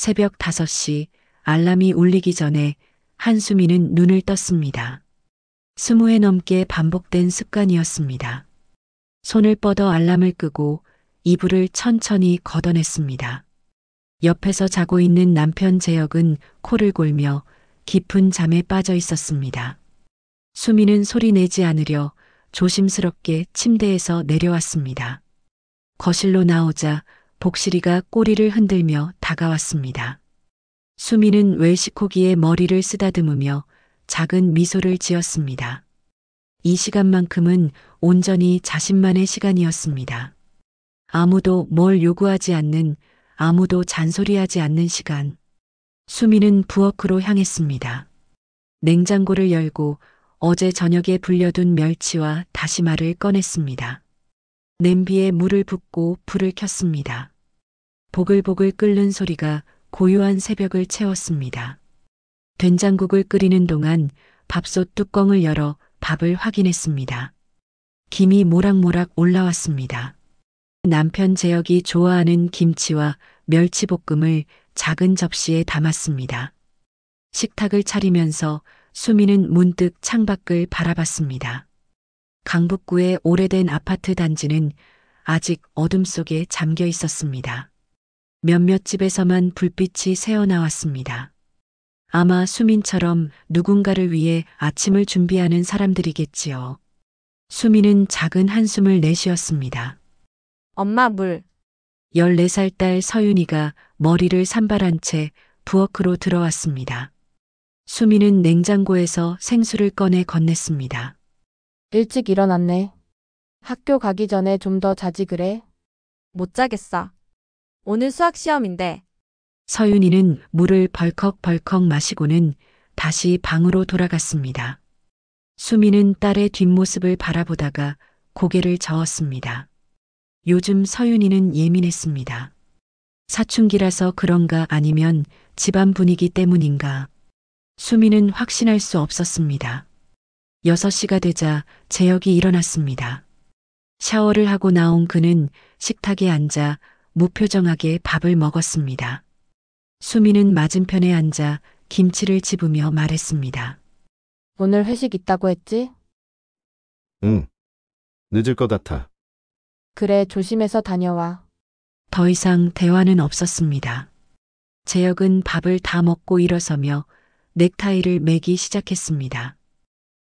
새벽 5시 알람이 울리기 전에 한수미는 눈을 떴습니다. 20회 넘게 반복된 습관이었습니다. 손을 뻗어 알람을 끄고 이불을 천천히 걷어냈습니다. 옆에서 자고 있는 남편 재혁은 코를 골며 깊은 잠에 빠져 있었습니다. 수미는 소리 내지 않으려 조심스럽게 침대에서 내려왔습니다. 거실로 나오자 복실이가 꼬리를 흔들며 다가왔습니다. 수미는 외식호기에 머리를 쓰다듬으며 작은 미소를 지었습니다. 이 시간만큼은 온전히 자신만의 시간이었습니다. 아무도 뭘 요구하지 않는, 아무도 잔소리하지 않는 시간. 수미는 부엌으로 향했습니다. 냉장고를 열고 어제 저녁에 불려둔 멸치와 다시마를 꺼냈습니다. 냄비에 물을 붓고 불을 켰습니다. 보글보글 끓는 소리가 고요한 새벽을 채웠습니다. 된장국을 끓이는 동안 밥솥 뚜껑을 열어 밥을 확인했습니다. 김이 모락모락 올라왔습니다. 남편 재혁이 좋아하는 김치와 멸치볶음을 작은 접시에 담았습니다. 식탁을 차리면서 수미는 문득 창밖을 바라봤습니다. 강북구의 오래된 아파트 단지는 아직 어둠 속에 잠겨 있었습니다. 몇몇 집에서만 불빛이 새어나왔습니다. 아마 수민처럼 누군가를 위해 아침을 준비하는 사람들이겠지요. 수미는 작은 한숨을 내쉬었습니다. 엄마 물. 14살 딸 서윤이가 머리를 산발한 채 부엌으로 들어왔습니다. 수미는 냉장고에서 생수를 꺼내 건넸습니다. 일찍 일어났네. 학교 가기 전에 좀 더 자지 그래? 못 자겠어. 오늘 수학 시험인데. 서윤이는 물을 벌컥벌컥 마시고는 다시 방으로 돌아갔습니다. 수미는 딸의 뒷모습을 바라보다가 고개를 저었습니다. 요즘 서윤이는 예민했습니다. 사춘기라서 그런가 아니면 집안 분위기 때문인가. 수미는 확신할 수 없었습니다. 6시가 되자 재혁이 일어났습니다. 샤워를 하고 나온 그는 식탁에 앉아 무표정하게 밥을 먹었습니다. 수미는 맞은편에 앉아 김치를 집으며 말했습니다. 오늘 회식 있다고 했지? 응. 늦을 것 같아. 그래, 조심해서 다녀와. 더 이상 대화는 없었습니다. 재혁은 밥을 다 먹고 일어서며 넥타이를 매기 시작했습니다.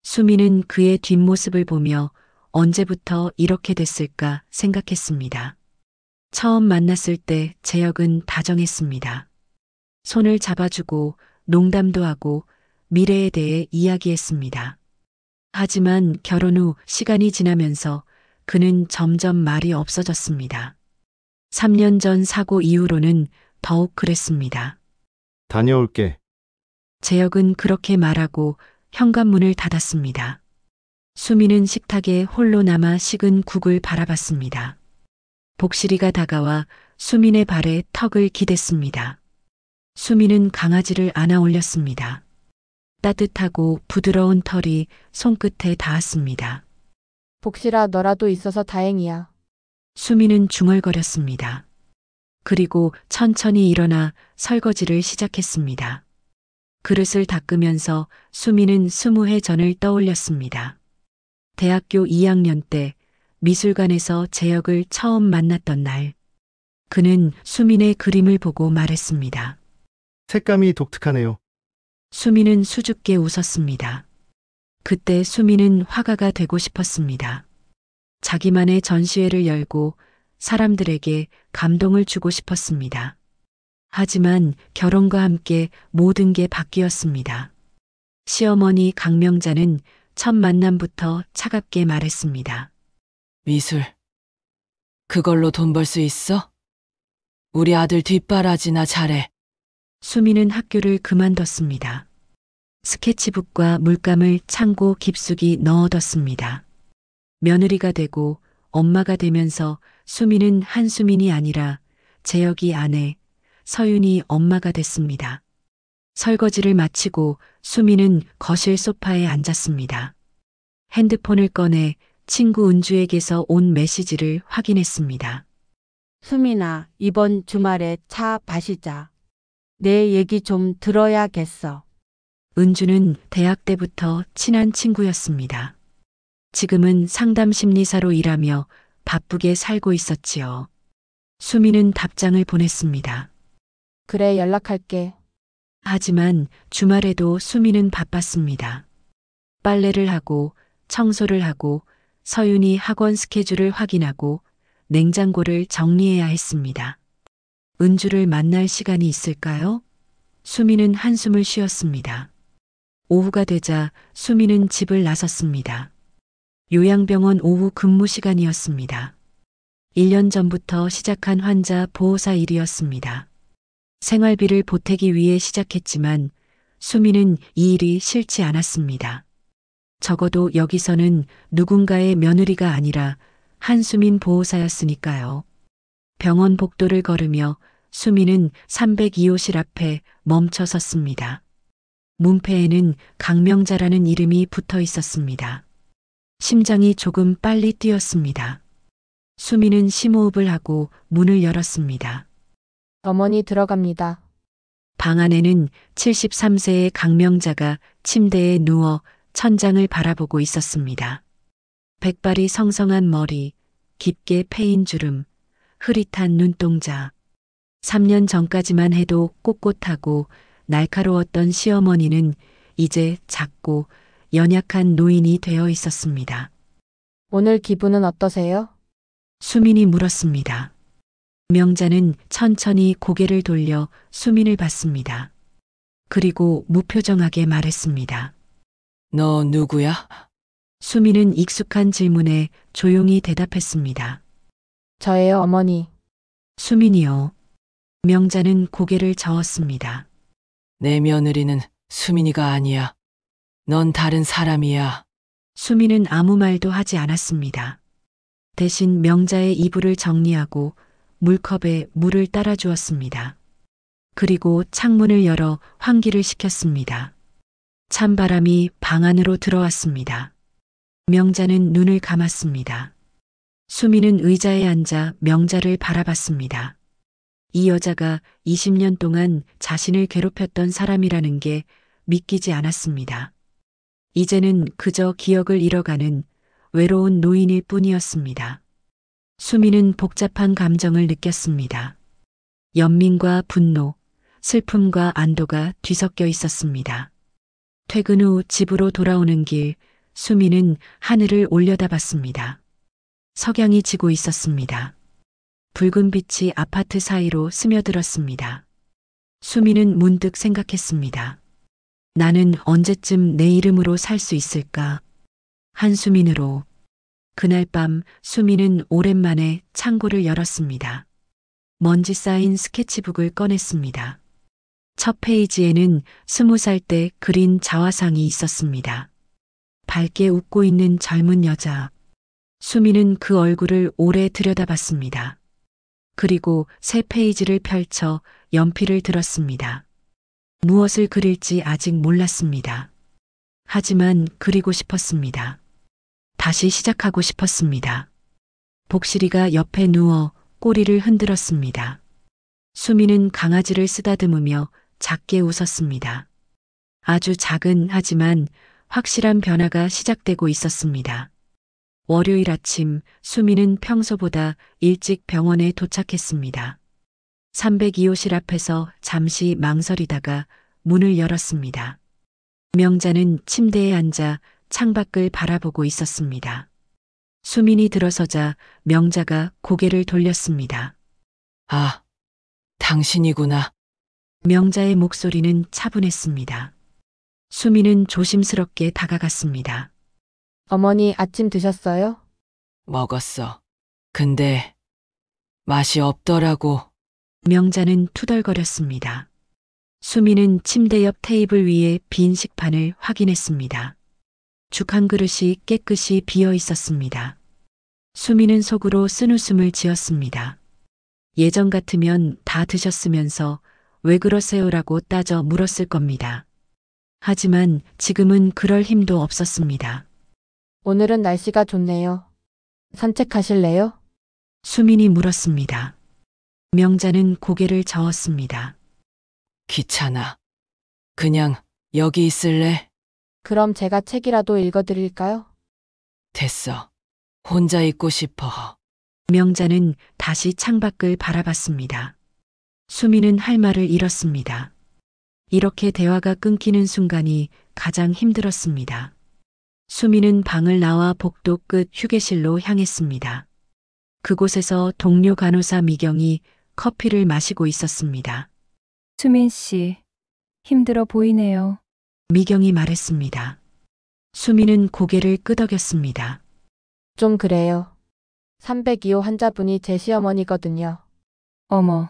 수미는 그의 뒷모습을 보며 언제부터 이렇게 됐을까 생각했습니다. 처음 만났을 때 재혁은 다정했습니다. 손을 잡아주고 농담도 하고 미래에 대해 이야기했습니다. 하지만 결혼 후 시간이 지나면서 그는 점점 말이 없어졌습니다. 3년 전 사고 이후로는 더욱 그랬습니다. 다녀올게. 재혁은 그렇게 말하고 현관문을 닫았습니다. 수미는 식탁에 홀로 남아 식은 국을 바라봤습니다. 복실이가 다가와 수민의 발에 턱을 기댔습니다. 수미는 강아지를 안아 올렸습니다. 따뜻하고 부드러운 털이 손끝에 닿았습니다. 복실아, 너라도 있어서 다행이야. 수미는 중얼거렸습니다. 그리고 천천히 일어나 설거지를 시작했습니다. 그릇을 닦으면서 수미는 20해 전을 떠올렸습니다. 대학교 2학년 때 미술관에서 재혁을 처음 만났던 날, 그는 수민의 그림을 보고 말했습니다. 색감이 독특하네요. 수미는 수줍게 웃었습니다. 그때 수미는 화가가 되고 싶었습니다. 자기만의 전시회를 열고 사람들에게 감동을 주고 싶었습니다. 하지만 결혼과 함께 모든 게 바뀌었습니다. 시어머니 강명자는 첫 만남부터 차갑게 말했습니다. 미술. 그걸로 돈 벌 수 있어? 우리 아들 뒷바라지나 잘해. 수미는 학교를 그만뒀습니다. 스케치북과 물감을 창고 깊숙이 넣어뒀습니다. 며느리가 되고 엄마가 되면서 수미는 한수민이 아니라 재혁이 아내, 서윤이 엄마가 됐습니다. 설거지를 마치고 수미는 거실 소파에 앉았습니다. 핸드폰을 꺼내 친구 은주에게서 온 메시지를 확인했습니다. 수민아, 이번 주말에 차 마시자. 내 얘기 좀 들어야겠어. 은주는 대학 때부터 친한 친구였습니다. 지금은 상담 심리사로 일하며 바쁘게 살고 있었지요. 수미는 답장을 보냈습니다. 그래, 연락할게. 하지만 주말에도 수미는 바빴습니다. 빨래를 하고 청소를 하고 서윤이 학원 스케줄을 확인하고 냉장고를 정리해야 했습니다. 은주를 만날 시간이 있을까요? 수미는 한숨을 쉬었습니다. 오후가 되자 수미는 집을 나섰습니다. 요양병원 오후 근무 시간이었습니다. 1년 전부터 시작한 환자 보호사 일이었습니다. 생활비를 보태기 위해 시작했지만 수미는 이 일이 싫지 않았습니다. 적어도 여기서는 누군가의 며느리가 아니라 한수민 보호사였으니까요. 병원 복도를 걸으며 수미는 302호실 앞에 멈춰 섰습니다. 문패에는 강명자라는 이름이 붙어 있었습니다. 심장이 조금 빨리 뛰었습니다. 수미는 심호흡을 하고 문을 열었습니다. 어머니 들어갑니다. 방 안에는 73세의 강명자가 침대에 누워 천장을 바라보고 있었습니다. 백발이 성성한 머리, 깊게 패인 주름, 흐릿한 눈동자. 3년 전까지만 해도 꼿꼿하고 날카로웠던 시어머니는 이제 작고 연약한 노인이 되어 있었습니다. 오늘 기분은 어떠세요? 수민이 물었습니다. 명자는 천천히 고개를 돌려 수민을 봤습니다. 그리고 무표정하게 말했습니다. 너 누구야? 수민은 익숙한 질문에 조용히 대답했습니다. 저예요, 어머니. 수민이요. 명자는 고개를 저었습니다. 내 며느리는 수민이가 아니야. 넌 다른 사람이야. 수민은 아무 말도 하지 않았습니다. 대신 명자의 이불을 정리하고 물컵에 물을 따라 주었습니다. 그리고 창문을 열어 환기를 시켰습니다. 찬바람이 방 안으로 들어왔습니다. 명자는 눈을 감았습니다. 수민은 의자에 앉아 명자를 바라봤습니다. 이 여자가 20년 동안 자신을 괴롭혔던 사람이라는 게 믿기지 않았습니다. 이제는 그저 기억을 잃어가는 외로운 노인일 뿐이었습니다. 수미는 복잡한 감정을 느꼈습니다. 연민과 분노, 슬픔과 안도가 뒤섞여 있었습니다. 퇴근 후 집으로 돌아오는 길, 수미는 하늘을 올려다봤습니다. 석양이 지고 있었습니다. 붉은 빛이 아파트 사이로 스며들었습니다. 수미는 문득 생각했습니다. 나는 언제쯤 내 이름으로 살 수 있을까? 한수민으로. 그날 밤 수미는 오랜만에 창고를 열었습니다. 먼지 쌓인 스케치북을 꺼냈습니다. 첫 페이지에는 20살 때 그린 자화상이 있었습니다. 밝게 웃고 있는 젊은 여자. 수미는 그 얼굴을 오래 들여다봤습니다. 그리고 새 페이지를 펼쳐 연필을 들었습니다. 무엇을 그릴지 아직 몰랐습니다. 하지만 그리고 싶었습니다. 다시 시작하고 싶었습니다. 복실이가 옆에 누워 꼬리를 흔들었습니다. 수미는 강아지를 쓰다듬으며 작게 웃었습니다. 아주 작은 하지만 확실한 변화가 시작되고 있었습니다. 월요일 아침 수미는 평소보다 일찍 병원에 도착했습니다. 302호실 앞에서 잠시 망설이다가 문을 열었습니다. 명자는 침대에 앉아 창밖을 바라보고 있었습니다. 수민이 들어서자 명자가 고개를 돌렸습니다. 아, 당신이구나. 명자의 목소리는 차분했습니다. 수민은 조심스럽게 다가갔습니다. 어머니 아침 드셨어요? 먹었어. 근데 맛이 없더라고. 명자는 투덜거렸습니다. 수미는 침대 옆 테이블 위에 빈 식판을 확인했습니다. 죽 한 그릇이 깨끗이 비어 있었습니다. 수미는 속으로 쓴웃음을 지었습니다. 예전 같으면 다 드셨으면서 왜 그러세요라고 따져 물었을 겁니다. 하지만 지금은 그럴 힘도 없었습니다. 오늘은 날씨가 좋네요. 산책하실래요? 수민이 물었습니다. 명자는 고개를 저었습니다. 귀찮아. 그냥 여기 있을래? 그럼 제가 책이라도 읽어드릴까요? 됐어. 혼자 있고 싶어. 명자는 다시 창밖을 바라봤습니다. 수미는 할 말을 잃었습니다. 이렇게 대화가 끊기는 순간이 가장 힘들었습니다. 수미는 방을 나와 복도 끝 휴게실로 향했습니다. 그곳에서 동료 간호사 미경이 커피를 마시고 있었습니다. 수민 씨, 힘들어 보이네요. 미경이 말했습니다. 수미는 고개를 끄덕였습니다. 좀 그래요. 302호 환자분이 제 시어머니거든요. 어머.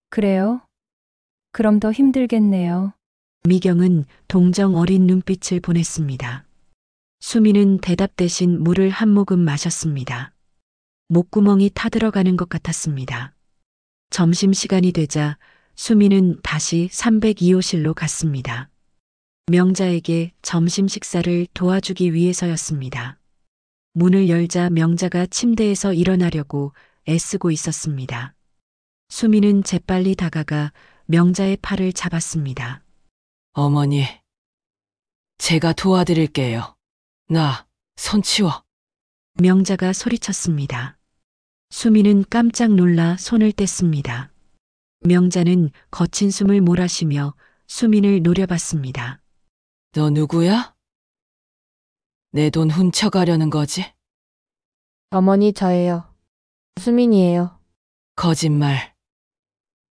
그래요? 그럼 더 힘들겠네요. 미경은 동정 어린 눈빛을 보냈습니다. 수미는 대답 대신 물을 한 모금 마셨습니다. 목구멍이 타들어가는 것 같았습니다. 점심시간이 되자 수미는 다시 302호실로 갔습니다. 명자에게 점심 식사를 도와주기 위해서였습니다. 문을 열자 명자가 침대에서 일어나려고 애쓰고 있었습니다. 수미는 재빨리 다가가 명자의 팔을 잡았습니다. 어머니, 제가 도와드릴게요. 나, 손 치워. 명자가 소리쳤습니다. 수미는 깜짝 놀라 손을 뗐습니다. 명자는 거친 숨을 몰아쉬며 수민을 노려봤습니다. 너 누구야? 내 돈 훔쳐가려는 거지? 어머니 저예요. 수민이에요. 거짓말.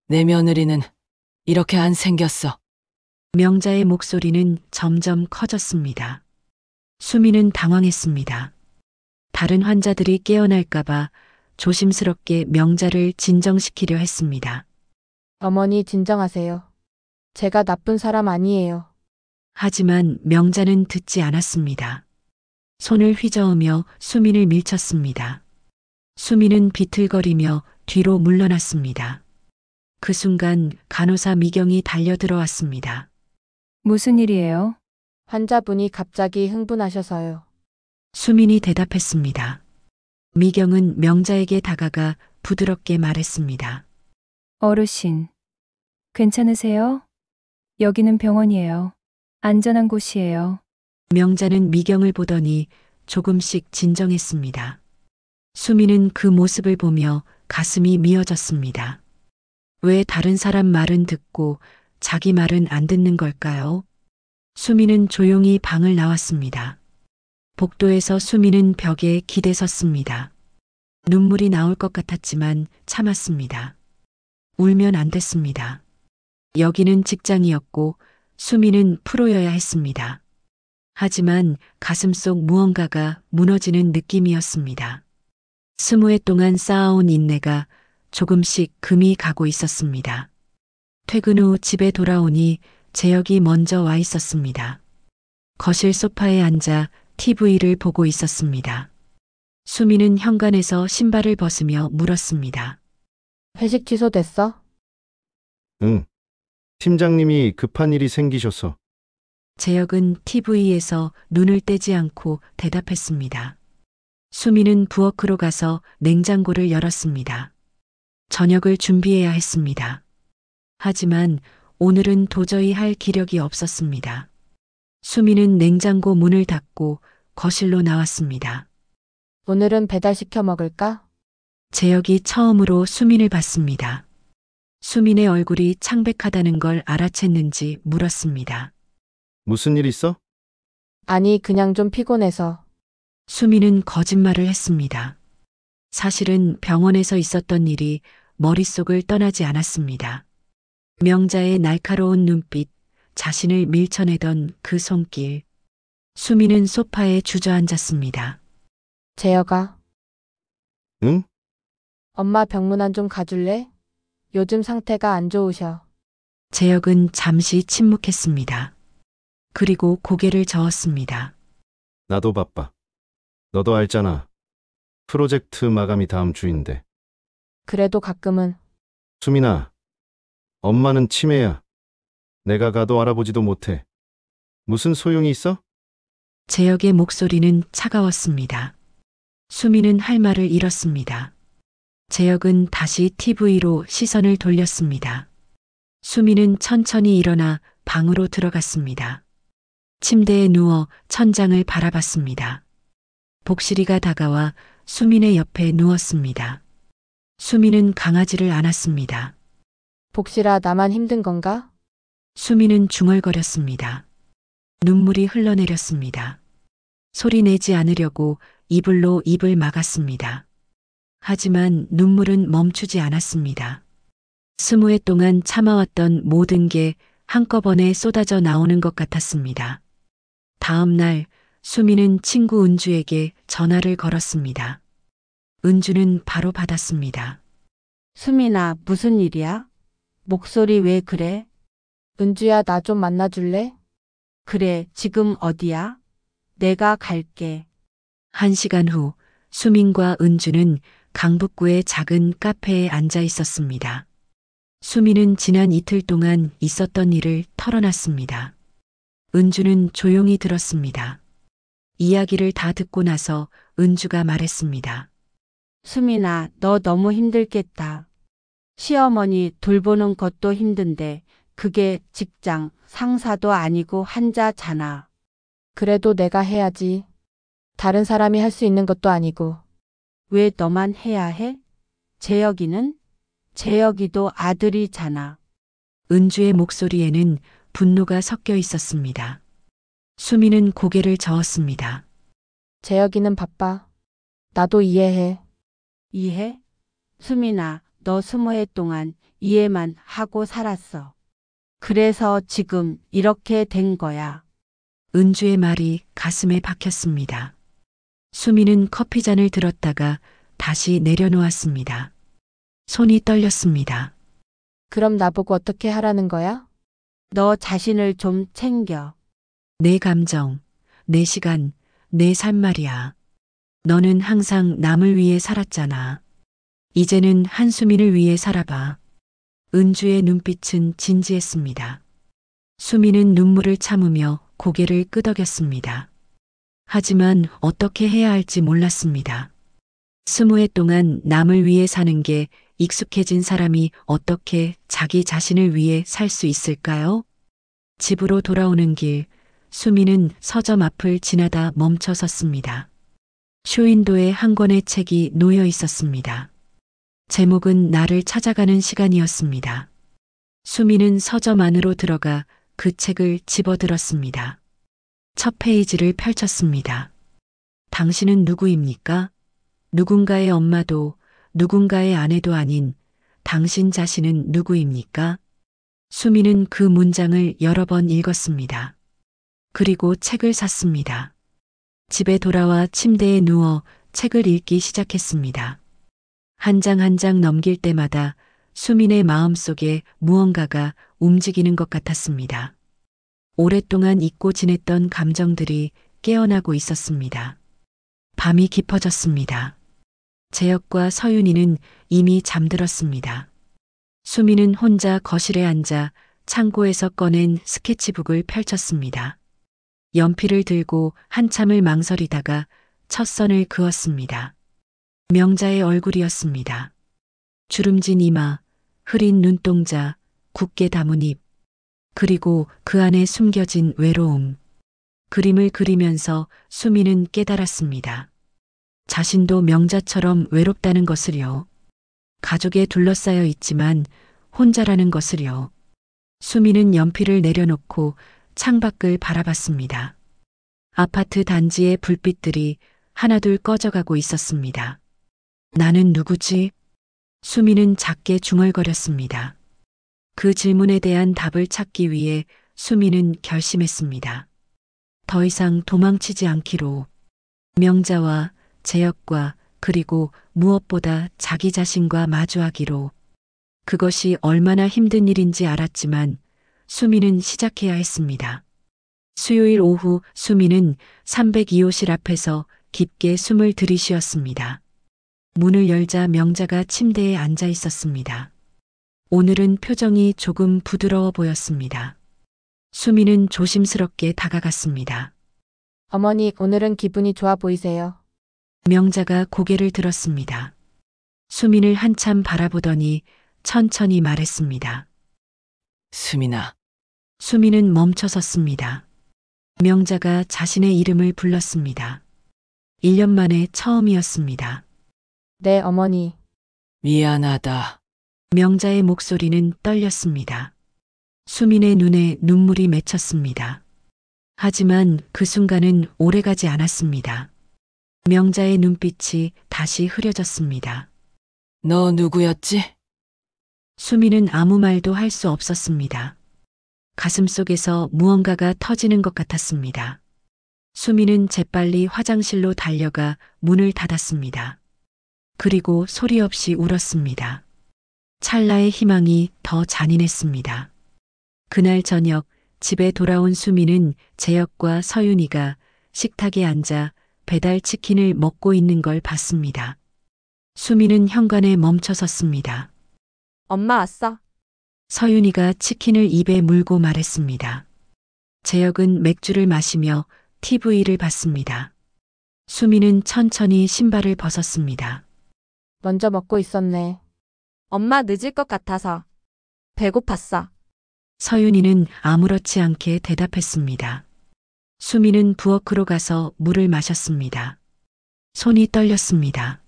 내 며느리는 이렇게 안 생겼어. 명자의 목소리는 점점 커졌습니다. 수민은 당황했습니다. 다른 환자들이 깨어날까봐 조심스럽게 명자를 진정시키려 했습니다. 어머니 진정하세요. 제가 나쁜 사람 아니에요. 하지만 명자는 듣지 않았습니다. 손을 휘저으며 수민을 밀쳤습니다. 수민은 비틀거리며 뒤로 물러났습니다. 그 순간 간호사 미경이 달려들어왔습니다. 무슨 일이에요? 환자분이 갑자기 흥분하셔서요. 수민이 대답했습니다. 미경은 명자에게 다가가 부드럽게 말했습니다. 어르신, 괜찮으세요? 여기는 병원이에요. 안전한 곳이에요. 명자는 미경을 보더니 조금씩 진정했습니다. 수민은 그 모습을 보며 가슴이 미어졌습니다. 왜 다른 사람 말은 듣고 자기 말은 안 듣는 걸까요? 수민은 조용히 방을 나왔습니다. 복도에서 수민은 벽에 기대섰습니다. 눈물이 나올 것 같았지만 참았습니다. 울면 안 됐습니다. 여기는 직장이었고 수민은 프로여야 했습니다. 하지만 가슴속 무언가가 무너지는 느낌이었습니다. 20해 동안 쌓아온 인내가 조금씩 금이 가고 있었습니다. 퇴근 후 집에 돌아오니 재혁이 먼저 와 있었습니다. 거실 소파에 앉아 TV를 보고 있었습니다. 수미는 현관에서 신발을 벗으며 물었습니다. 회식 취소됐어? 응. 팀장님이 급한 일이 생기셔서. 재혁은 TV에서 눈을 떼지 않고 대답했습니다. 수미는 부엌으로 가서 냉장고를 열었습니다. 저녁을 준비해야 했습니다. 하지만 오늘은 도저히 할 기력이 없었습니다. 수미는 냉장고 문을 닫고 거실로 나왔습니다. 오늘은 배달시켜 먹을까? 재혁이 처음으로 수민을 봤습니다. 수민의 얼굴이 창백하다는 걸 알아챘는지 물었습니다. 무슨 일 있어? 아니 그냥 좀 피곤해서. 수민은 거짓말을 했습니다. 사실은 병원에서 있었던 일이 머릿속을 떠나지 않았습니다. 명자의 날카로운 눈빛, 자신을 밀쳐내던 그 손길. 수민은 소파에 주저앉았습니다. 재혁아, 응? 엄마 병문안 좀 가줄래? 요즘 상태가 안 좋으셔. 재혁은 잠시 침묵했습니다. 그리고 고개를 저었습니다. 나도 바빠. 너도 알잖아. 프로젝트 마감이 다음 주인데. 그래도 가끔은. 수민아, 엄마는 치매야. 내가 가도 알아보지도 못해. 무슨 소용이 있어? 재혁의 목소리는 차가웠습니다. 수민은 할 말을 잃었습니다. 재혁은 다시 TV로 시선을 돌렸습니다. 수미는 천천히 일어나 방으로 들어갔습니다. 침대에 누워 천장을 바라봤습니다. 복실이가 다가와 수민의 옆에 누웠습니다. 수민은 강아지를 안았습니다. 복실아, 나만 힘든 건가? 수민은 중얼거렸습니다. 눈물이 흘러내렸습니다. 소리 내지 않으려고 이불로 입을 막았습니다. 하지만 눈물은 멈추지 않았습니다. 20해 동안 참아왔던 모든 게 한꺼번에 쏟아져 나오는 것 같았습니다. 다음 날 수미는 친구 은주에게 전화를 걸었습니다. 은주는 바로 받았습니다. 수민아, 무슨 일이야? 목소리 왜 그래? 은주야, 나 좀 만나줄래? 그래, 지금 어디야? 내가 갈게. 1시간 후 수민과 은주는 강북구의 작은 카페에 앉아 있었습니다. 수민은 지난 이틀 동안 있었던 일을 털어놨습니다. 은주는 조용히 들었습니다. 이야기를 다 듣고 나서 은주가 말했습니다. 수민아, 너 너무 힘들겠다. 시어머니 돌보는 것도 힘든데 그게 직장 상사도 아니고 환자잖아. 그래도 내가 해야지. 다른 사람이 할 수 있는 것도 아니고. 왜 너만 해야 해? 재혁이는? 재혁이도 아들이잖아. 은주의 목소리에는 분노가 섞여 있었습니다. 수민은 고개를 저었습니다. 재혁이는 바빠. 나도 이해해. 이해? 수민아, 너 20해 동안 이해만 하고 살았어. 그래서 지금 이렇게 된 거야. 은주의 말이 가슴에 박혔습니다. 수민은 커피잔을 들었다가 다시 내려놓았습니다. 손이 떨렸습니다. 그럼 나보고 어떻게 하라는 거야? 너 자신을 좀 챙겨. 내 감정, 내 시간, 내 삶 말이야. 너는 항상 남을 위해 살았잖아. 이제는 한수민을 위해 살아봐. 은주의 눈빛은 진지했습니다. 수민은 눈물을 참으며 고개를 끄덕였습니다. 하지만 어떻게 해야 할지 몰랐습니다. 20해 동안 남을 위해 사는 게 익숙해진 사람이 어떻게 자기 자신을 위해 살 수 있을까요? 집으로 돌아오는 길, 수민은 서점 앞을 지나다 멈춰 섰습니다. 쇼윈도에 한 권의 책이 놓여 있었습니다. 제목은 나를 찾아가는 시간이었습니다. 수민은 서점 안으로 들어가 그 책을 집어들었습니다. 첫 페이지를 펼쳤습니다. 당신은 누구입니까? 누군가의 엄마도 누군가의 아내도 아닌 당신 자신은 누구입니까? 수민은 그 문장을 여러 번 읽었습니다. 그리고 책을 샀습니다. 집에 돌아와 침대에 누워 책을 읽기 시작했습니다. 한 장 한 장 넘길 때마다 수민의 마음속에 무언가가 움직이는 것 같았습니다. 오랫동안 잊고 지냈던 감정들이 깨어나고 있었습니다. 밤이 깊어졌습니다. 재혁과 서윤이는 이미 잠들었습니다. 수민은 혼자 거실에 앉아 창고에서 꺼낸 스케치북을 펼쳤습니다. 연필을 들고 한참을 망설이다가 첫 선을 그었습니다. 명자의 얼굴이었습니다. 주름진 이마, 흐린 눈동자, 굳게 담은 입, 그리고 그 안에 숨겨진 외로움. 그림을 그리면서 수민은 깨달았습니다. 자신도 명자처럼 외롭다는 것을요. 가족에 둘러싸여 있지만 혼자라는 것을요. 수민은 연필을 내려놓고 창밖을 바라봤습니다. 아파트 단지의 불빛들이 하나둘 꺼져가고 있었습니다. 나는 누구지? 수민은 작게 중얼거렸습니다. 그 질문에 대한 답을 찾기 위해 수민은 결심했습니다. 더 이상 도망치지 않기로. 명자와 재혁과 그리고 무엇보다 자기 자신과 마주하기로. 그것이 얼마나 힘든 일인지 알았지만 수민은 시작해야 했습니다. 수요일 오후 수민은 302호실 앞에서 깊게 숨을 들이쉬었습니다. 문을 열자 명자가 침대에 앉아 있었습니다. 오늘은 표정이 조금 부드러워 보였습니다. 수민은 조심스럽게 다가갔습니다. 어머니, 오늘은 기분이 좋아 보이세요. 명자가 고개를 들었습니다. 수민을 한참 바라보더니 천천히 말했습니다. 수민아, 수미는 멈춰 섰습니다. 명자가 자신의 이름을 불렀습니다. 1년 만에 처음이었습니다. 네, 어머니. 미안하다. 명자의 목소리는 떨렸습니다. 수민의 눈에 눈물이 맺혔습니다. 하지만 그 순간은 오래가지 않았습니다. 명자의 눈빛이 다시 흐려졌습니다. 너 누구였지? 수민은 아무 말도 할 수 없었습니다. 가슴 속에서 무언가가 터지는 것 같았습니다. 수민은 재빨리 화장실로 달려가 문을 닫았습니다. 그리고 소리 없이 울었습니다. 찰나의 희망이 더 잔인했습니다. 그날 저녁 집에 돌아온 수민은 재혁과 서윤이가 식탁에 앉아 배달 치킨을 먹고 있는 걸 봤습니다. 수민은 현관에 멈춰 섰습니다. 엄마 왔어. 서윤이가 치킨을 입에 물고 말했습니다. 재혁은 맥주를 마시며 TV를 봤습니다. 수민은 천천히 신발을 벗었습니다. 먼저 먹고 있었네. 엄마 늦을 것 같아서. 배고팠어. 서윤이는 아무렇지 않게 대답했습니다. 수민은 부엌으로 가서 물을 마셨습니다. 손이 떨렸습니다.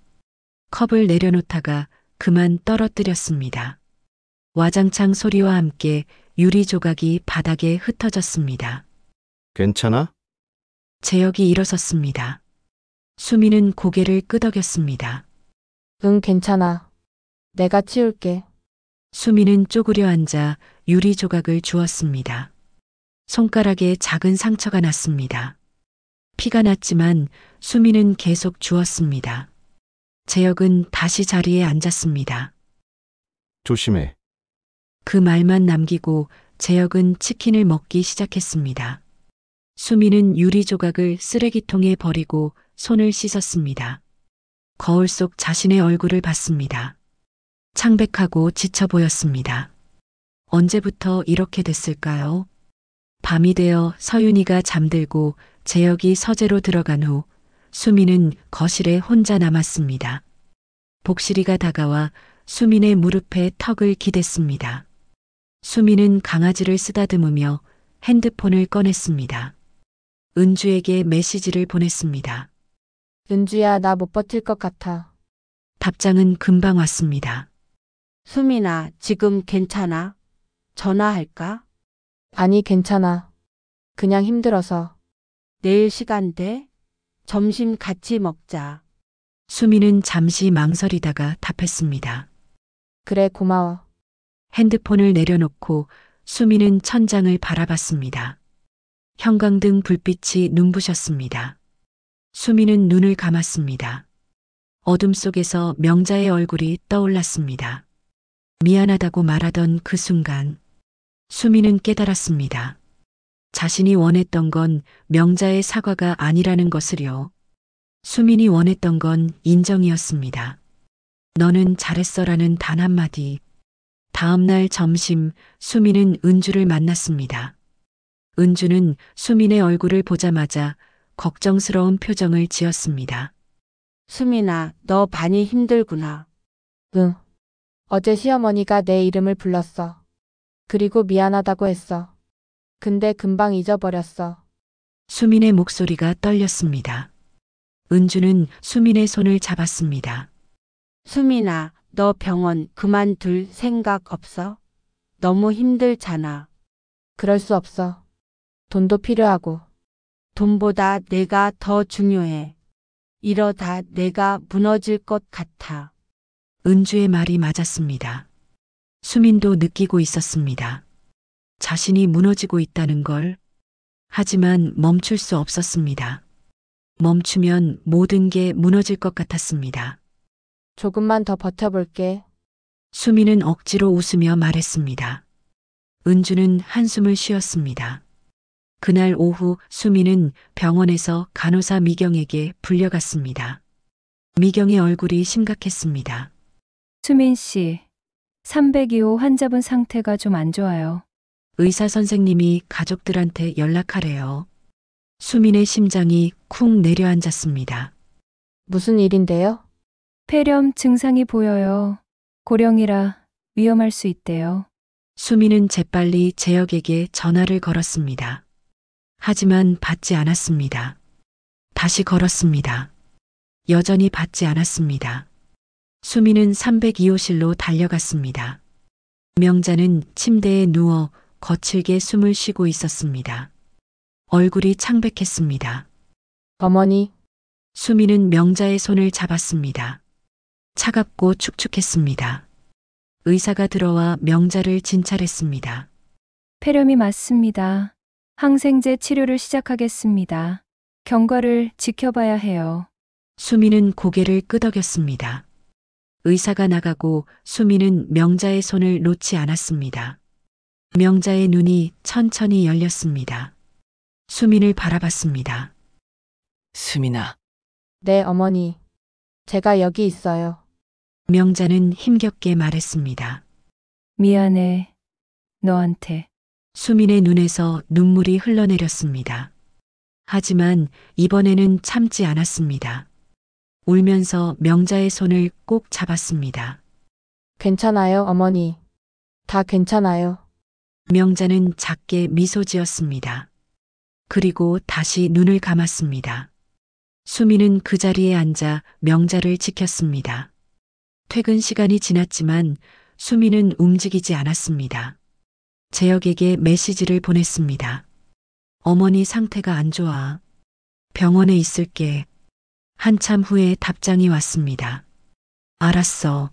컵을 내려놓다가 그만 떨어뜨렸습니다. 와장창 소리와 함께 유리 조각이 바닥에 흩어졌습니다. 괜찮아? 재혁이 일어섰습니다. 수민은 고개를 끄덕였습니다. 응, 괜찮아. 내가 치울게. 수민은 쪼그려 앉아 유리 조각을 주었습니다. 손가락에 작은 상처가 났습니다. 피가 났지만 수민은 계속 주었습니다. 재혁은 다시 자리에 앉았습니다. 조심해. 그 말만 남기고 재혁은 치킨을 먹기 시작했습니다. 수민은 유리 조각을 쓰레기통에 버리고 손을 씻었습니다. 거울 속 자신의 얼굴을 봤습니다. 창백하고 지쳐 보였습니다. 언제부터 이렇게 됐을까요? 밤이 되어 서윤이가 잠들고 재혁이 서재로 들어간 후 수민은 거실에 혼자 남았습니다. 복실이가 다가와 수민의 무릎에 턱을 기댔습니다. 수민은 강아지를 쓰다듬으며 핸드폰을 꺼냈습니다. 은주에게 메시지를 보냈습니다. 은주야, 나 못 버틸 것 같아. 답장은 금방 왔습니다. 수민아, 지금 괜찮아? 전화할까? 아니, 괜찮아. 그냥 힘들어서. 내일 시간 돼? 점심 같이 먹자. 수민은 잠시 망설이다가 답했습니다. 그래, 고마워. 핸드폰을 내려놓고 수민은 천장을 바라봤습니다. 형광등 불빛이 눈부셨습니다. 수민은 눈을 감았습니다. 어둠 속에서 명자의 얼굴이 떠올랐습니다. 미안하다고 말하던 그 순간 수민은 깨달았습니다. 자신이 원했던 건 명자의 사과가 아니라는 것을요. 수민이 원했던 건 인정이었습니다. 너는 잘했어라는 단 한마디. 다음 날 점심 수민은 은주를 만났습니다. 은주는 수민의 얼굴을 보자마자 걱정스러운 표정을 지었습니다. 수민아, 너 많이 힘들구나. 응. 어제 시어머니가 내 이름을 불렀어. 그리고 미안하다고 했어. 근데 금방 잊어버렸어. 수민의 목소리가 떨렸습니다. 은주는 수민의 손을 잡았습니다. 수민아, 너 병원 그만둘 생각 없어? 너무 힘들잖아. 그럴 수 없어. 돈도 필요하고. 돈보다 내가 더 중요해. 이러다 내가 무너질 것 같아. 은주의 말이 맞았습니다. 수민도 느끼고 있었습니다. 자신이 무너지고 있다는 걸. 하지만 멈출 수 없었습니다. 멈추면 모든 게 무너질 것 같았습니다. 조금만 더 버텨볼게. 수민은 억지로 웃으며 말했습니다. 은주는 한숨을 쉬었습니다. 그날 오후 수민은 병원에서 간호사 미경에게 불려갔습니다. 미경의 얼굴이 심각했습니다. 수민 씨, 302호 환자분 상태가 좀 안 좋아요. 의사 선생님이 가족들한테 연락하래요. 수민의 심장이 쿵 내려앉았습니다. 무슨 일인데요? 폐렴 증상이 보여요. 고령이라 위험할 수 있대요. 수미는 재빨리 재혁에게 전화를 걸었습니다. 하지만 받지 않았습니다. 다시 걸었습니다. 여전히 받지 않았습니다. 수미는 302호실로 달려갔습니다. 명자는 침대에 누워 거칠게 숨을 쉬고 있었습니다. 얼굴이 창백했습니다. 어머니, 수미는 명자의 손을 잡았습니다. 차갑고 축축했습니다. 의사가 들어와 명자를 진찰했습니다. 폐렴이 맞습니다. 항생제 치료를 시작하겠습니다. 경과를 지켜봐야 해요. 수미는 고개를 끄덕였습니다. 의사가 나가고 수미는 명자의 손을 놓지 않았습니다. 명자의 눈이 천천히 열렸습니다. 수민을 바라봤습니다. 수민아, 네, 어머니. 제가 여기 있어요. 명자는 힘겹게 말했습니다. 미안해. 너한테. 수민의 눈에서 눈물이 흘러내렸습니다. 하지만 이번에는 참지 않았습니다. 울면서 명자의 손을 꼭 잡았습니다. 괜찮아요, 어머니. 다 괜찮아요. 명자는 작게 미소 지었습니다. 그리고 다시 눈을 감았습니다. 수민은 그 자리에 앉아 명자를 지켰습니다. 퇴근 시간이 지났지만 수민은 움직이지 않았습니다. 재혁에게 메시지를 보냈습니다. 어머니 상태가 안 좋아. 병원에 있을게. 한참 후에 답장이 왔습니다. 알았어.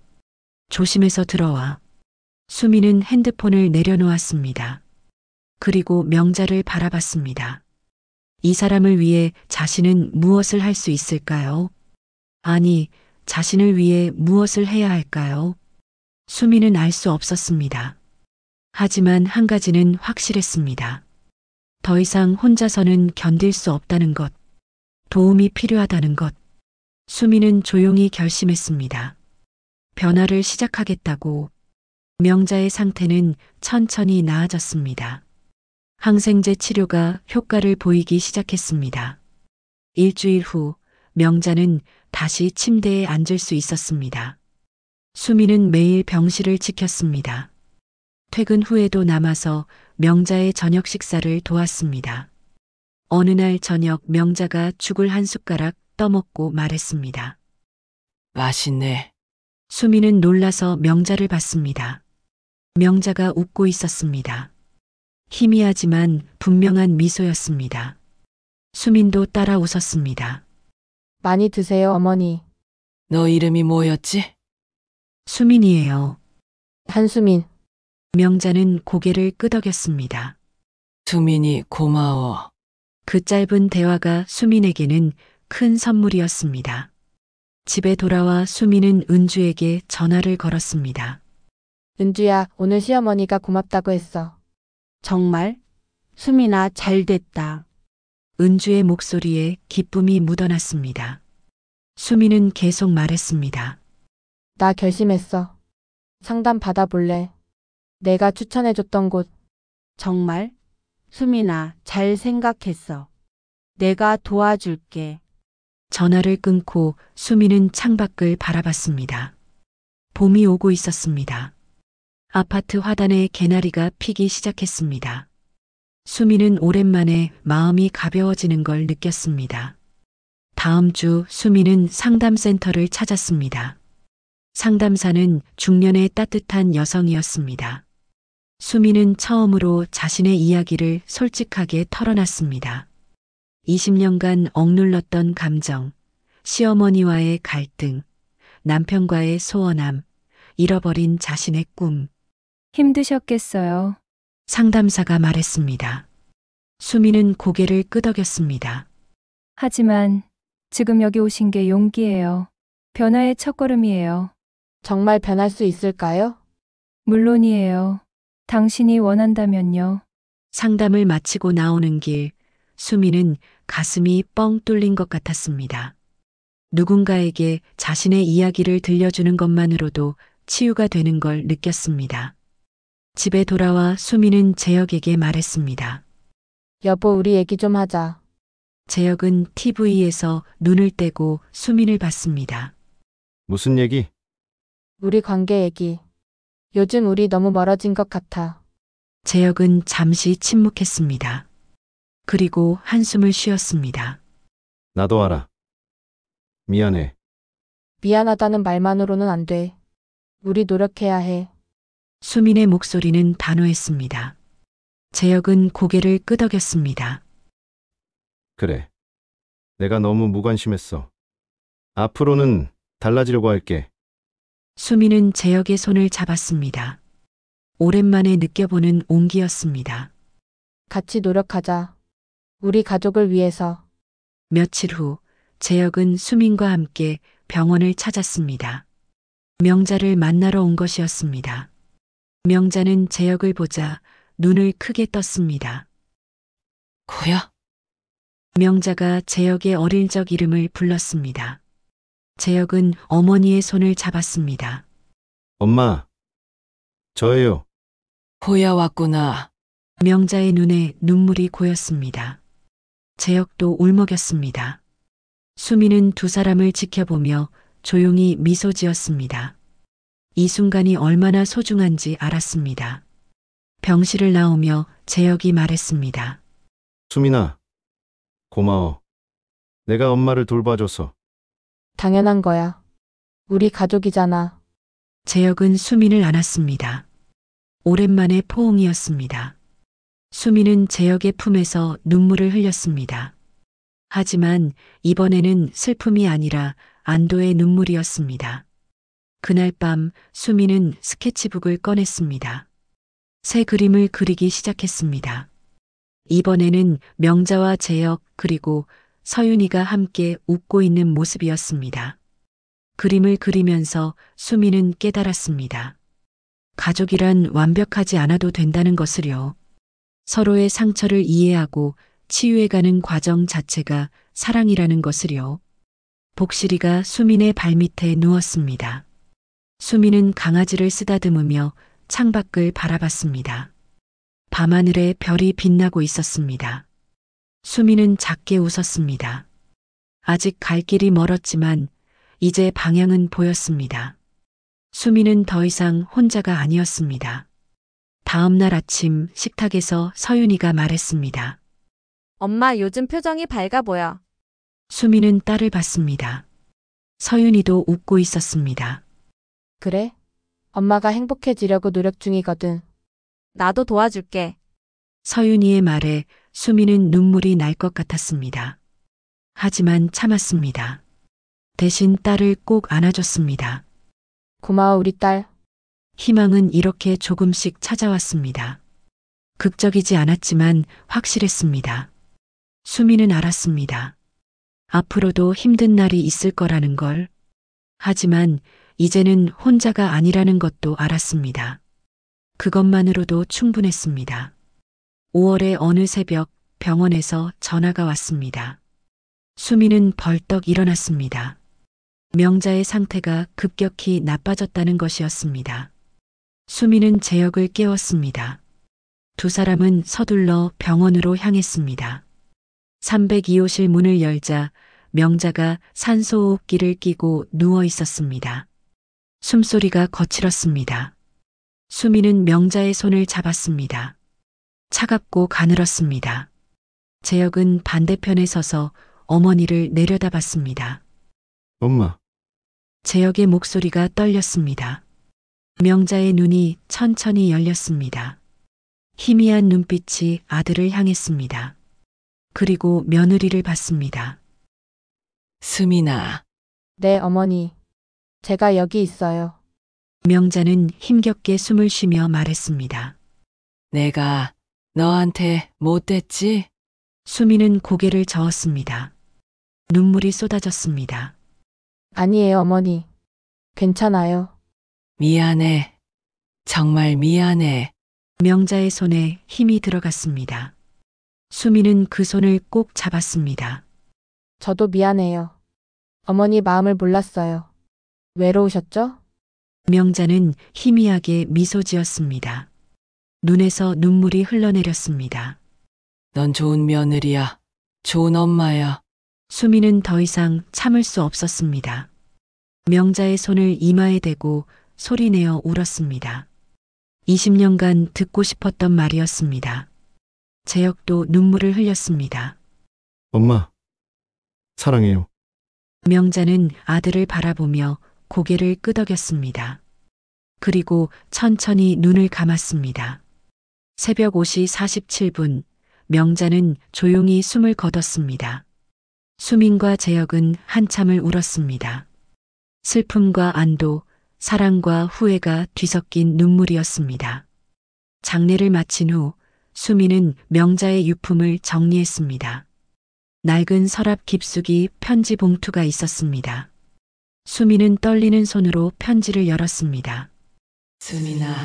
조심해서 들어와. 수민은 핸드폰을 내려놓았습니다. 그리고 명자를 바라봤습니다. 이 사람을 위해 자신은 무엇을 할 수 있을까요? 아니, 자신을 위해 무엇을 해야 할까요? 수민은 알 수 없었습니다. 하지만 한 가지는 확실했습니다. 더 이상 혼자서는 견딜 수 없다는 것, 도움이 필요하다는 것. 수민은 조용히 결심했습니다. 변화를 시작하겠다고. 명자의 상태는 천천히 나아졌습니다. 항생제 치료가 효과를 보이기 시작했습니다. 일주일 후 명자는 다시 침대에 앉을 수 있었습니다. 수민은 매일 병실을 지켰습니다. 퇴근 후에도 남아서 명자의 저녁 식사를 도왔습니다. 어느 날 저녁 명자가 죽을 한 숟가락 떠먹고 말했습니다. 맛있네. 수민은 놀라서 명자를 봤습니다. 명자가 웃고 있었습니다. 희미하지만 분명한 미소였습니다. 수민도 따라 웃었습니다. 많이 드세요, 어머니. 너 이름이 뭐였지? 수민이에요. 한수민. 명자는 고개를 끄덕였습니다. 수민이 고마워. 그 짧은 대화가 수민에게는 큰 선물이었습니다. 집에 돌아와 수민은 은주에게 전화를 걸었습니다. 은주야, 오늘 시어머니가 고맙다고 했어. 정말? 수민아, 잘 됐다. 은주의 목소리에 기쁨이 묻어났습니다. 수민은 계속 말했습니다. 나 결심했어. 상담 받아볼래. 내가 추천해줬던 곳. 정말? 수민아, 잘 생각했어. 내가 도와줄게. 전화를 끊고 수민은 창밖을 바라봤습니다. 봄이 오고 있었습니다. 아파트 화단에 개나리가 피기 시작했습니다. 수민은 오랜만에 마음이 가벼워지는 걸 느꼈습니다. 다음 주 수민은 상담센터를 찾았습니다. 상담사는 중년의 따뜻한 여성이었습니다. 수민은 처음으로 자신의 이야기를 솔직하게 털어놨습니다. 20년간 억눌렀던 감정, 시어머니와의 갈등, 남편과의 소원함, 잃어버린 자신의 꿈. 힘드셨겠어요. 상담사가 말했습니다. 수민은 고개를 끄덕였습니다. 하지만 지금 여기 오신 게 용기예요. 변화의 첫걸음이에요. 정말 변할 수 있을까요? 물론이에요. 당신이 원한다면요. 상담을 마치고 나오는 길, 수민은 가슴이 뻥 뚫린 것 같았습니다. 누군가에게 자신의 이야기를 들려주는 것만으로도 치유가 되는 걸 느꼈습니다. 집에 돌아와 수민은 재혁에게 말했습니다. 여보, 우리 얘기 좀 하자. 재혁은 TV에서 눈을 떼고 수민을 봤습니다. 무슨 얘기? 우리 관계 얘기. 요즘 우리 너무 멀어진 것 같아. 재혁은 잠시 침묵했습니다. 그리고 한숨을 쉬었습니다. 나도 알아. 미안해. 미안하다는 말만으로는 안 돼. 우리 노력해야 해. 수민의 목소리는 단호했습니다. 재혁은 고개를 끄덕였습니다. 그래. 내가 너무 무관심했어. 앞으로는 달라지려고 할게. 수민은 재혁의 손을 잡았습니다. 오랜만에 느껴보는 온기였습니다. 같이 노력하자. 우리 가족을 위해서. 며칠 후 재혁은 수민과 함께 병원을 찾았습니다. 명자를 만나러 온 것이었습니다. 명자는 재혁을 보자 눈을 크게 떴습니다. 고야? 명자가 재혁의 어릴 적 이름을 불렀습니다. 재혁은 어머니의 손을 잡았습니다. 엄마. 저예요. 고야 왔구나. 명자의 눈에 눈물이 고였습니다. 재혁도 울먹였습니다. 수미는 두 사람을 지켜보며 조용히 미소 지었습니다. 이 순간이 얼마나 소중한지 알았습니다. 병실을 나오며 재혁이 말했습니다. 수민아. 고마워. 내가 엄마를 돌봐줘서. 당연한 거야. 우리 가족이잖아. 재혁은 수민을 안았습니다. 오랜만에 포옹이었습니다. 수민은 재혁의 품에서 눈물을 흘렸습니다. 하지만 이번에는 슬픔이 아니라 안도의 눈물이었습니다. 그날 밤 수민은 스케치북을 꺼냈습니다. 새 그림을 그리기 시작했습니다. 이번에는 명자와 재혁 그리고 서윤이가 함께 웃고 있는 모습이었습니다. 그림을 그리면서 수민은 깨달았습니다. 가족이란 완벽하지 않아도 된다는 것을요. 서로의 상처를 이해하고 치유해가는 과정 자체가 사랑이라는 것을요. 복실이가 수민의 발밑에 누웠습니다. 수민은 강아지를 쓰다듬으며 창밖을 바라봤습니다. 밤하늘에 별이 빛나고 있었습니다. 수민은 작게 웃었습니다. 아직 갈 길이 멀었지만 이제 방향은 보였습니다. 수민은 더 이상 혼자가 아니었습니다. 다음 날 아침 식탁에서 서윤이가 말했습니다. 엄마 요즘 표정이 밝아 보여. 수민은 딸을 봤습니다. 서윤이도 웃고 있었습니다. 그래? 엄마가 행복해지려고 노력 중이거든. 나도 도와줄게. 서윤이의 말에 수민은 눈물이 날 것 같았습니다. 하지만 참았습니다. 대신 딸을 꼭 안아줬습니다. 고마워 우리 딸. 희망은 이렇게 조금씩 찾아왔습니다. 극적이지 않았지만 확실했습니다. 수민은 알았습니다. 앞으로도 힘든 날이 있을 거라는 걸. 하지만 이제는 혼자가 아니라는 것도 알았습니다. 그것만으로도 충분했습니다. 5월의 어느 새벽 병원에서 전화가 왔습니다. 수민은 벌떡 일어났습니다. 명자의 상태가 급격히 나빠졌다는 것이었습니다. 수민은 재혁을 깨웠습니다. 두 사람은 서둘러 병원으로 향했습니다. 302호실 문을 열자 명자가 산소호흡기를 끼고 누워 있었습니다. 숨소리가 거칠었습니다. 수민은 명자의 손을 잡았습니다. 차갑고 가늘었습니다. 재혁은 반대편에 서서 어머니를 내려다봤습니다. 엄마. 재혁의 목소리가 떨렸습니다. 명자의 눈이 천천히 열렸습니다. 희미한 눈빛이 아들을 향했습니다. 그리고 며느리를 봤습니다. 수민아, 네 어머니. 제가 여기 있어요. 명자는 힘겹게 숨을 쉬며 말했습니다. 내가 너한테 못됐지? 수민은 고개를 저었습니다. 눈물이 쏟아졌습니다. 아니에요 어머니. 괜찮아요. 미안해. 정말 미안해. 명자의 손에 힘이 들어갔습니다. 수민은 그 손을 꼭 잡았습니다. 저도 미안해요. 어머니 마음을 몰랐어요. 외로우셨죠? 명자는 희미하게 미소 지었습니다. 눈에서 눈물이 흘러내렸습니다. 넌 좋은 며느리야. 좋은 엄마야. 수민은 더 이상 참을 수 없었습니다. 명자의 손을 이마에 대고 소리내어 울었습니다. 20년간 듣고 싶었던 말이었습니다. 재혁도 눈물을 흘렸습니다. 엄마, 사랑해요. 명자는 아들을 바라보며 고개를 끄덕였습니다. 그리고 천천히 눈을 감았습니다. 새벽 5시 47분, 명자는 조용히 숨을 거뒀습니다. 수민과 재혁은 한참을 울었습니다. 슬픔과 안도, 사랑과 후회가 뒤섞인 눈물이었습니다. 장례를 마친 후 수민은 명자의 유품을 정리했습니다. 낡은 서랍 깊숙이 편지 봉투가 있었습니다. 수민은 떨리는 손으로 편지를 열었습니다. 수민아,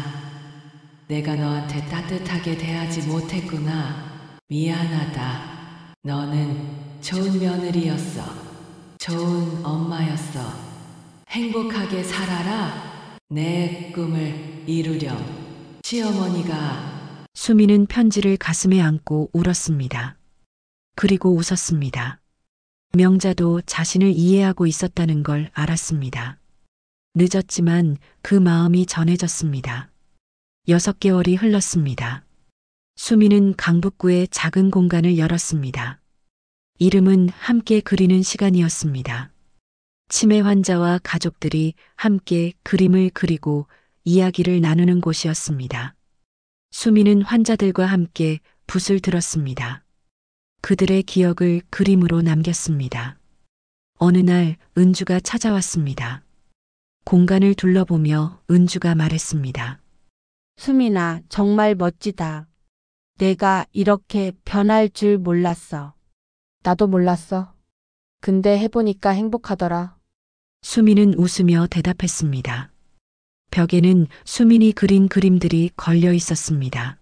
내가 너한테 따뜻하게 대하지 못했구나. 미안하다. 너는 좋은 며느리였어. 좋은 엄마였어. 행복하게 살아라. 내 꿈을 이루렴. 시어머니가 수민은 편지를 가슴에 안고 울었습니다. 그리고 웃었습니다. 명자도 자신을 이해하고 있었다는 걸 알았습니다. 늦었지만 그 마음이 전해졌습니다. 6개월이 흘렀습니다. 수민은 강북구의 작은 공간을 열었습니다. 이름은 함께 그리는 시간이었습니다. 치매 환자와 가족들이 함께 그림을 그리고 이야기를 나누는 곳이었습니다. 수민은 환자들과 함께 붓을 들었습니다. 그들의 기억을 그림으로 남겼습니다. 어느 날 은주가 찾아왔습니다. 공간을 둘러보며 은주가 말했습니다. 수민아, 정말 멋지다. 내가 이렇게 변할 줄 몰랐어. 나도 몰랐어. 근데 해보니까 행복하더라. 수민은 웃으며 대답했습니다. 벽에는 수민이 그린 그림들이 걸려 있었습니다.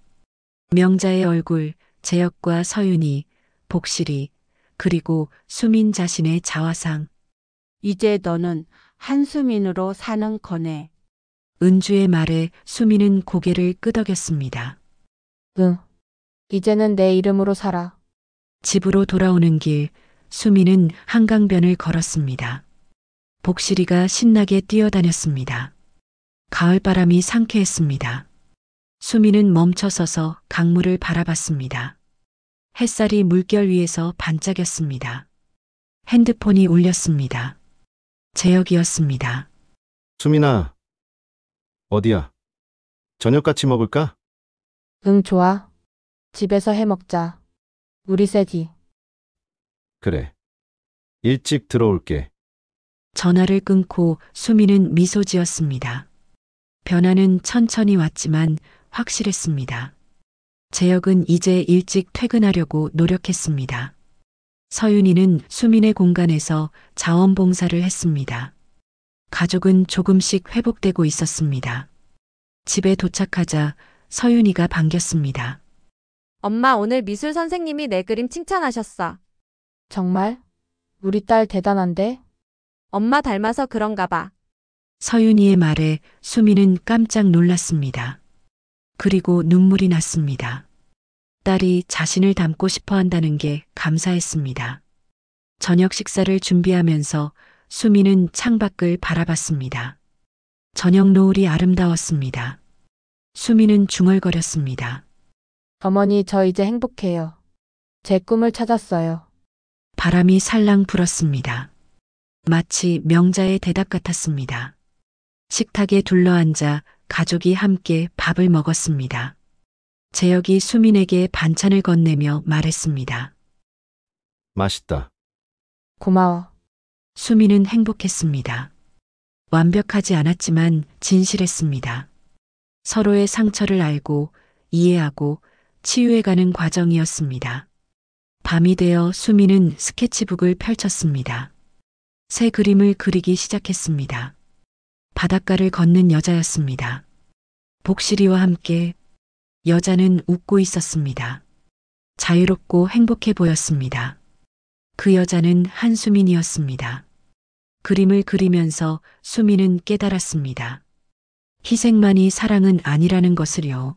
명자의 얼굴, 재혁과 서윤이, 복실이, 그리고 수민 자신의 자화상. 이제 너는 한수민으로 사는 거네. 은주의 말에 수민은 고개를 끄덕였습니다. 응. 이제는 내 이름으로 살아. 집으로 돌아오는 길, 수민은 한강변을 걸었습니다. 복실이가 신나게 뛰어다녔습니다. 가을바람이 상쾌했습니다. 수민은 멈춰서서 강물을 바라봤습니다. 햇살이 물결 위에서 반짝였습니다. 핸드폰이 울렸습니다. 재혁이었습니다. 수민아, 어디야? 저녁 같이 먹을까? 응, 좋아. 집에서 해 먹자. 우리 셋이. 그래. 일찍 들어올게. 전화를 끊고 수민은 미소 지었습니다. 변화는 천천히 왔지만 확실했습니다. 재혁은 이제 일찍 퇴근하려고 노력했습니다. 서윤이는 수민의 공간에서 자원봉사를 했습니다. 가족은 조금씩 회복되고 있었습니다. 집에 도착하자 서윤이가 반겼습니다. 엄마, 오늘 미술 선생님이 내 그림 칭찬하셨어. 정말? 우리 딸 대단한데? 엄마 닮아서 그런가 봐. 서윤이의 말에 수민은 깜짝 놀랐습니다. 그리고 눈물이 났습니다. 딸이 자신을 닮고 싶어 한다는 게 감사했습니다. 저녁 식사를 준비하면서 수민은 창밖을 바라봤습니다. 저녁 노을이 아름다웠습니다. 수민은 중얼거렸습니다. 어머니, 저 이제 행복해요. 제 꿈을 찾았어요. 바람이 살랑 불었습니다. 마치 명자의 대답 같았습니다. 식탁에 둘러앉아 가족이 함께 밥을 먹었습니다. 재혁이 수민에게 반찬을 건네며 말했습니다. 맛있다. 고마워. 수민은 행복했습니다. 완벽하지 않았지만 진실했습니다. 서로의 상처를 알고 이해하고 치유해가는 과정이었습니다. 밤이 되어 수민은 스케치북을 펼쳤습니다. 새 그림을 그리기 시작했습니다. 바닷가를 걷는 여자였습니다. 복실이와 함께 여자는 웃고 있었습니다. 자유롭고 행복해 보였습니다. 그 여자는 한수민이었습니다. 그림을 그리면서 수민은 깨달았습니다. 희생만이 사랑은 아니라는 것을요.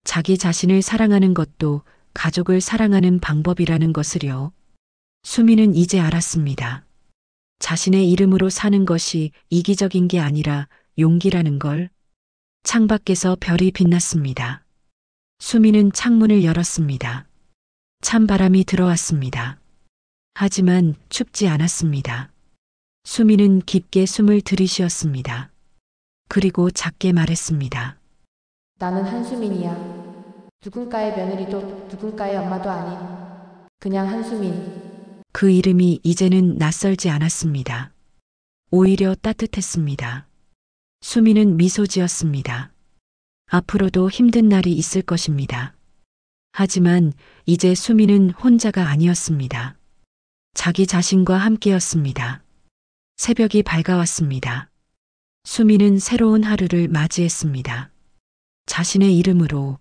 자기 자신을 사랑하는 것도 가족을 사랑하는 방법이라는 것을요. 수민은 이제 알았습니다. 자신의 이름으로 사는 것이 이기적인 게 아니라 용기라는 걸. 창밖에서 별이 빛났습니다. 수미는 창문을 열었습니다. 찬바람이 들어왔습니다. 하지만 춥지 않았습니다. 수미는 깊게 숨을 들이쉬었습니다. 그리고 작게 말했습니다. 나는 한수민이야. 누군가의 며느리도 누군가의 엄마도 아닌 그냥 한수민. 그 이름이 이제는 낯설지 않았습니다. 오히려 따뜻했습니다. 수미는 미소 지었습니다. 앞으로도 힘든 날이 있을 것입니다. 하지만 이제 수미는 혼자가 아니었습니다. 자기 자신과 함께였습니다. 새벽이 밝아왔습니다. 수미는 새로운 하루를 맞이했습니다. 자신의 이름으로,